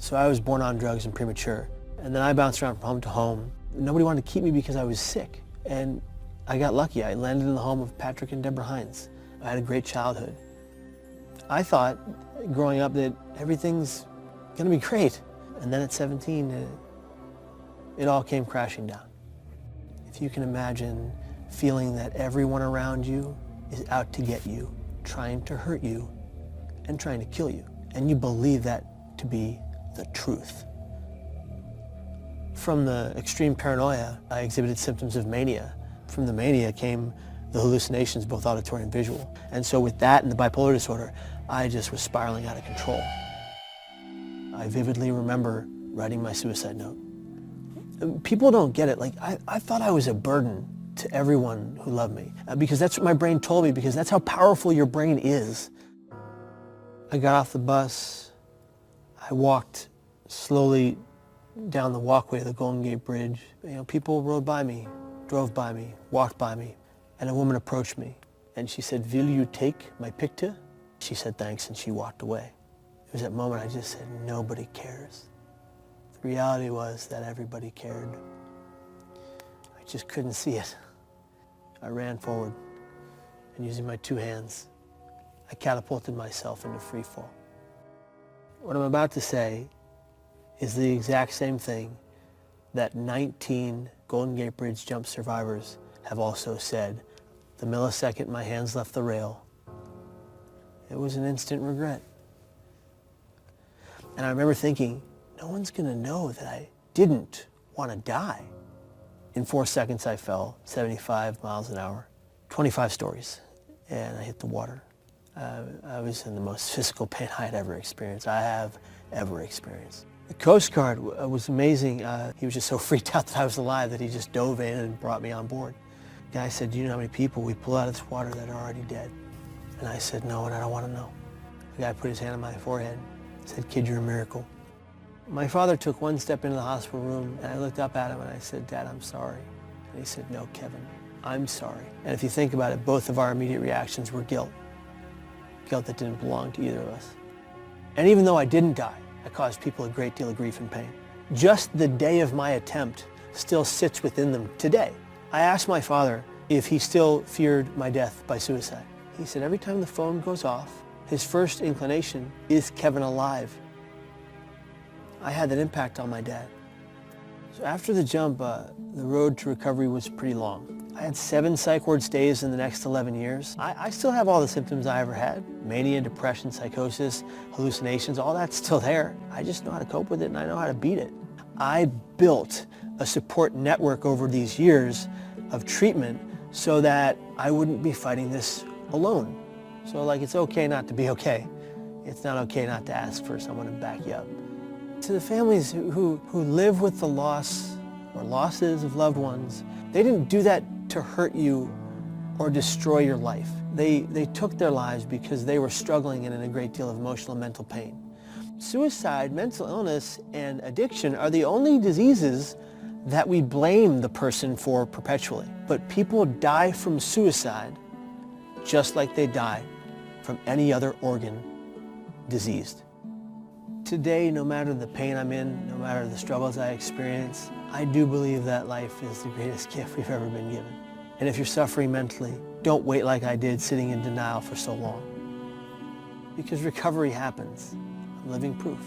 So I was born on drugs and premature. And then I bounced around from home to home. Nobody wanted to keep me because I was sick. And I got lucky. I landed in the home of Patrick and Deborah Hines. I had a great childhood. I thought growing up that everything's gonna be great. And then at 17, it all came crashing down. If you can imagine feeling that everyone around you is out to get you, trying to hurt you, and trying to kill you, and you believe that to be the truth. From the extreme paranoia, I exhibited symptoms of mania. From the mania came the hallucinations, both auditory and visual. And so with that and the bipolar disorder, I just was spiraling out of control. I vividly remember writing my suicide note. People don't get it. Like, I thought I was a burden to everyone who loved me because that's what my brain told me, because that's how powerful your brain is. I got off the bus. I walked slowly down the walkway of the Golden Gate Bridge. You know, people rode by me, drove by me, walked by me, and a woman approached me and she said, "Will you take my picture?" She said thanks and she walked away. It was that moment I just said, nobody cares. The reality was that everybody cared. I just couldn't see it. I ran forward and using my two hands, I catapulted myself into free fall. What I'm about to say is the exact same thing that 19 Golden Gate Bridge jump survivors have also said. The millisecond my hands left the rail, it was an instant regret. And I remember thinking, no one's gonna know that I didn't want to die. In 4 seconds I fell 75 miles an hour, 25 stories, and I hit the water. I was in the most physical pain I had ever experienced, I have ever experienced. The Coast Guard was amazing. He was just so freaked out that I was alive that he just dove in and brought me on board. The guy said, "Do you know how many people we pull out of this water that are already dead?" And I said, "No, and I don't want to know." The guy put his hand on my forehead, said, "Kid, you're a miracle." My father took one step into the hospital room, and I looked up at him and I said, "Dad, I'm sorry." And he said, "No, Kevin, I'm sorry." And if you think about it, both of our immediate reactions were guilt. Guilt that didn't belong to either of us. And even though I didn't die, I caused people a great deal of grief and pain. Just the day of my attempt still sits within them today. I asked my father if he still feared my death by suicide. He said every time the phone goes off, his first inclination is Kevin alive. I had that impact on my dad. So after the jump, the road to recovery was pretty long. I had 7 psych ward stays in the next 11 years. I still have all the symptoms I ever had. Mania, depression, psychosis, hallucinations, all that's still there. I just know how to cope with it and I know how to beat it. I built a support network over these years of treatment so that I wouldn't be fighting this alone. So like, it's okay not to be okay. It's not okay not to ask for someone to back you up. To the families who live with the loss or losses of loved ones, they didn't do that to hurt you or destroy your life. They took their lives because they were struggling and in a great deal of emotional and mental pain. Suicide, mental illness, and addiction are the only diseases that we blame the person for perpetually. But people die from suicide just like they die from any other organ diseased. Today, no matter the pain I'm in, no matter the struggles I experience, I do believe that life is the greatest gift we've ever been given. And if you're suffering mentally, don't wait like I did, sitting in denial for so long. Because recovery happens. I'm living proof.